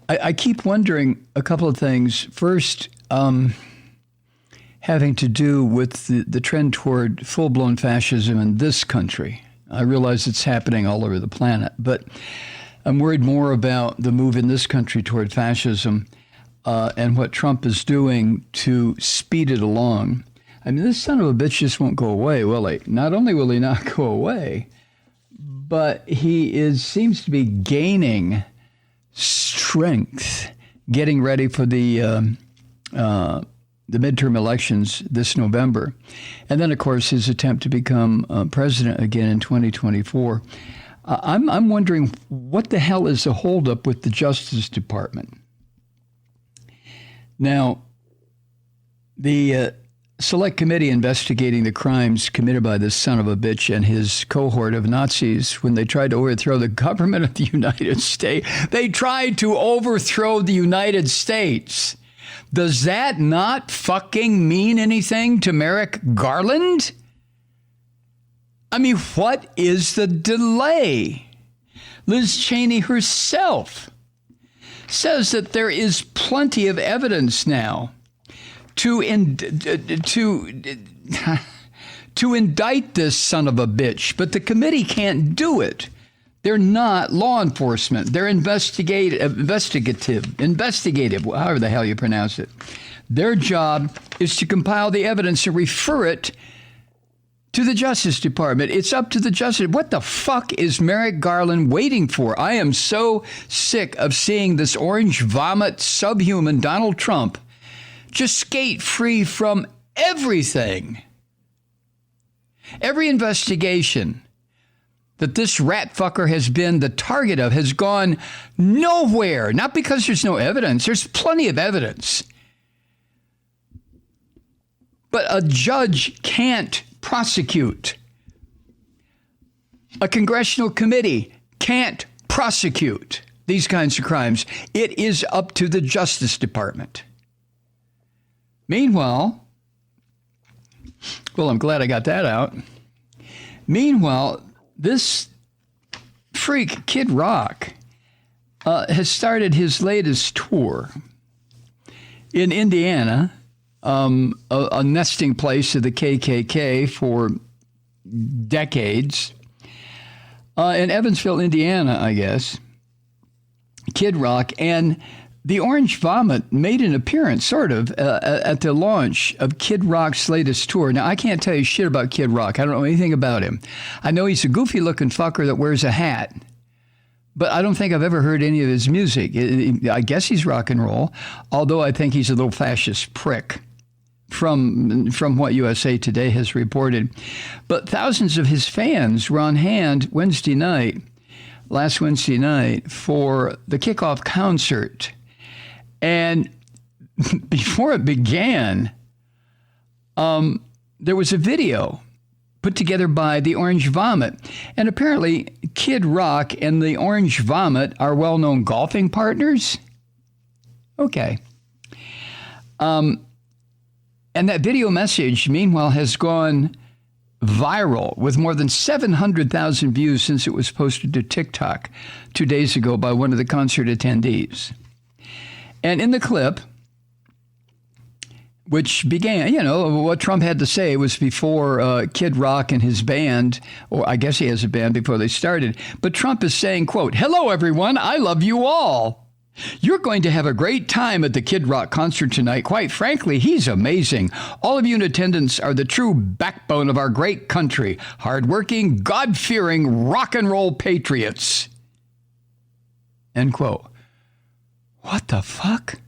I keep wondering a couple of things. First, having to do with the trend toward full-blown fascism in this country. I realize it's happening all over the planet, but I'm worried more about the move in this country toward fascism and what Trump is doing to speed it along. I mean, this son of a bitch just won't go away, will he? Not only will he not go away, but he seems to be gaining strength, getting ready for the midterm elections this November. And then, of course, his attempt to become president again in 2024. I'm wondering what the hell is the holdup with the Justice Department? Now, the Select Committee investigating the crimes committed by this son of a bitch and his cohort of Nazis when they tried to overthrow the government of the United States. They tried to overthrow the United States. Does that not fucking mean anything to Merrick Garland? I mean, what is the delay? Liz Cheney herself says that there is plenty of evidence now to indict this son of a bitch, but the committee can't do it. They're not law enforcement. They're investigative, however the hell you pronounce it. Their job is to compile the evidence and refer it to the Justice Department. It's up to the Justice. What the fuck is Merrick Garland waiting for? I am so sick of seeing this orange vomit subhuman Donald Trump just skate free from everything. Every investigation that this rat fucker has been the target of has gone nowhere. Not because there's no evidence. There's plenty of evidence. But a judge can't prosecute. A congressional committee can't prosecute these kinds of crimes. It is up to the Justice Department. Meanwhile, well, I'm glad I got that out. Meanwhile, this freak, Kid Rock, has started his latest tour in Indiana, a nesting place of the KKK for decades. In Evansville, Indiana, I guess, Kid Rock and the Orange Vomit made an appearance, sort of, at the launch of Kid Rock's latest tour. Now, I can't tell you shit about Kid Rock. I don't know anything about him. I know he's a goofy-looking fucker that wears a hat, but I don't think I've ever heard any of his music. I guess he's rock and roll, although I think he's a little fascist prick from what USA Today has reported. But thousands of his fans were on hand last Wednesday night, for the kickoff concert. And before it began, there was a video put together by the Orange Vomit. And apparently, Kid Rock and the Orange Vomit are well-known golfing partners. Okay. And that video message, meanwhile, has gone viral with more than 700,000 views since it was posted to TikTok 2 days ago by one of the concert attendees. And in the clip, which began, what Trump had to say was before Kid Rock and his band, or I guess he has a band before they started, but Trump is saying, quote, "Hello, everyone. I love you all. You're going to have a great time at the Kid Rock concert tonight. Quite frankly, he's amazing. All of you in attendance are the true backbone of our great country. Hardworking, God-fearing, rock and roll patriots." End quote. What the fuck?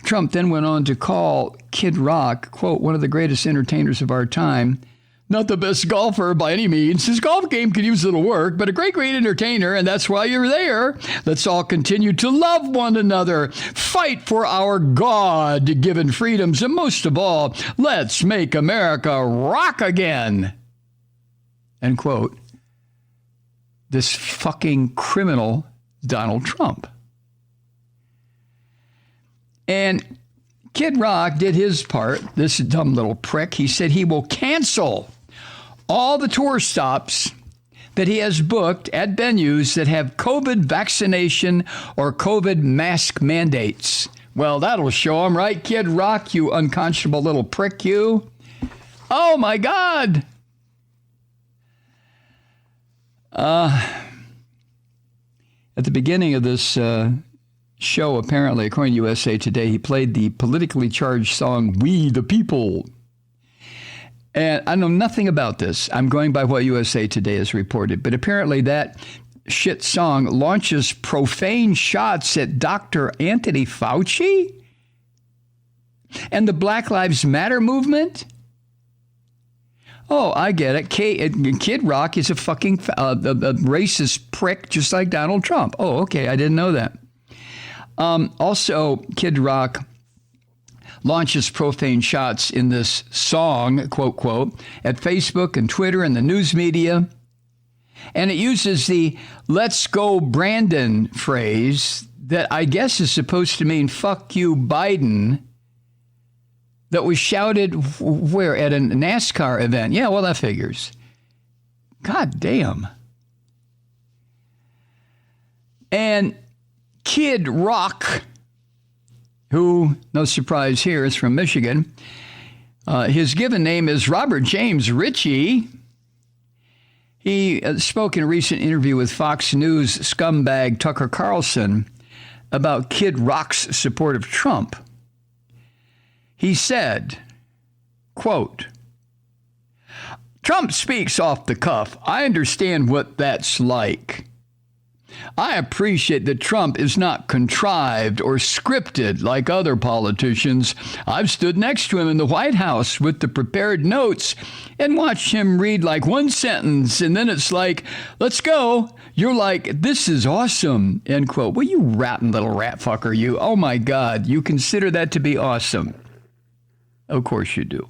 Trump then went on to call Kid Rock, quote, "one of the greatest entertainers of our time. Not the best golfer by any means. His golf game could use a little work, but a great entertainer, and that's why you're there. Let's all continue to love one another, fight for our God-given freedoms, and most of all, let's make America rock again." End quote. This fucking criminal Donald Trump. And Kid Rock did his part, this dumb little prick. He said he will cancel all the tour stops that he has booked at venues that have COVID vaccination or COVID mask mandates. Well, that'll show him, right, Kid Rock, you unconscionable little prick, you? Oh, my God. At the beginning of this show, apparently, according to USA Today, he played the politically charged song, We the People. And I know nothing about this. I'm going by what USA Today has reported. But apparently that shit song launches profane shots at Dr. Anthony Fauci and the Black Lives Matter movement. Oh, I get it. Kid Rock is a fucking a racist prick just like Donald Trump. Oh, okay. I didn't know that. Also, Kid Rock launches profane shots in this song, quote, quote, at Facebook and Twitter and the news media. And it uses the "Let's go Brandon" phrase that I guess is supposed to mean "fuck you, Biden," that was shouted where? At a NASCAR event. Yeah, well, that figures. God damn. And Kid Rock, who, no surprise here, is from Michigan. His given name is Robert James Ritchie. He spoke in a recent interview with Fox News scumbag Tucker Carlson about Kid Rock's support of Trump. He said, quote, "Trump speaks off the cuff. I understand what that's like. I appreciate that Trump is not contrived or scripted like other politicians. I've stood next to him in the White House with the prepared notes and watched him read like one sentence, and then it's like, let's go. You're like, this is awesome," end quote. Well, you rotten little rat fucker, you. Oh, my God. You consider that to be awesome. Of course you do.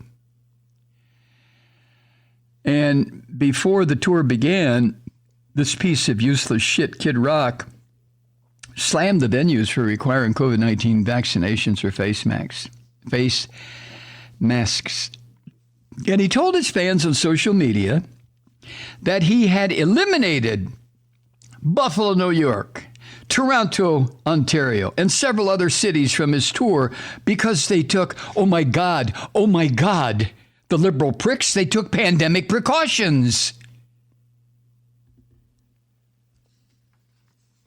And before the tour began, this piece of useless shit, Kid Rock, slammed the venues for requiring COVID-19 vaccinations or face masks. And he told his fans on social media that he had eliminated Buffalo, New York, Toronto, Ontario, and several other cities from his tour because they took, oh my God, the liberal pricks, they took pandemic precautions.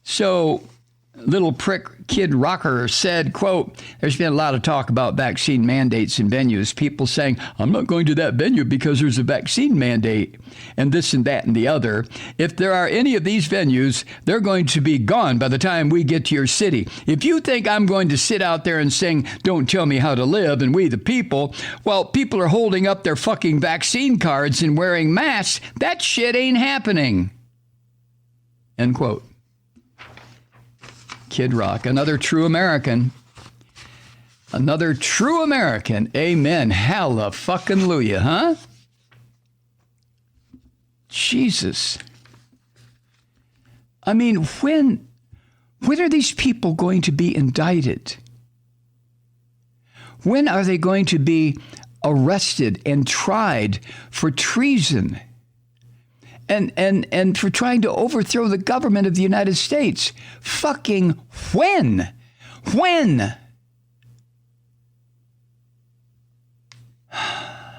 So, little prick Kid Rocker said, quote, "There's been a lot of talk about vaccine mandates in venues. People saying, I'm not going to that venue because there's a vaccine mandate and this and that and the other. If there are any of these venues, they're going to be gone by the time we get to your city. If you think I'm going to sit out there and sing, don't tell me how to live and we the people, well, people are holding up their fucking vaccine cards and wearing masks. That shit ain't happening." End quote. Kid Rock, another true American. Another true American. Amen. Hallelujah, huh? Jesus. I mean, when are these people going to be indicted? When are they going to be arrested and tried for treason? And for trying to overthrow the government of the United States. Fucking when? When? Hi,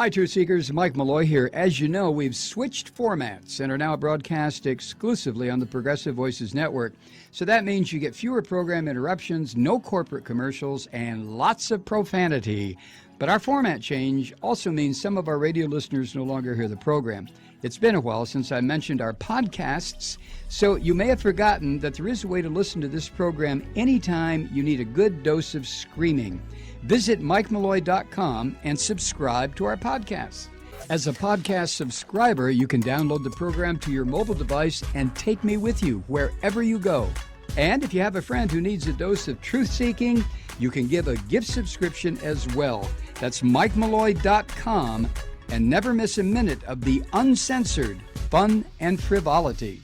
Truth Seekers. Mike Malloy here. As you know, we've switched formats and are now broadcast exclusively on the Progressive Voices Network. So that means you get fewer program interruptions, no corporate commercials, and lots of profanity. But our format change also means some of our radio listeners no longer hear the program. It's been a while since I mentioned our podcasts, so you may have forgotten that there is a way to listen to this program anytime you need a good dose of screaming. Visit MikeMalloy.com and subscribe to our podcasts. As a podcast subscriber, you can download the program to your mobile device and take me with you wherever you go. And if you have a friend who needs a dose of truth-seeking, you can give a gift subscription as well. That's MikeMalloy.com, and never miss a minute of the uncensored fun and frivolity.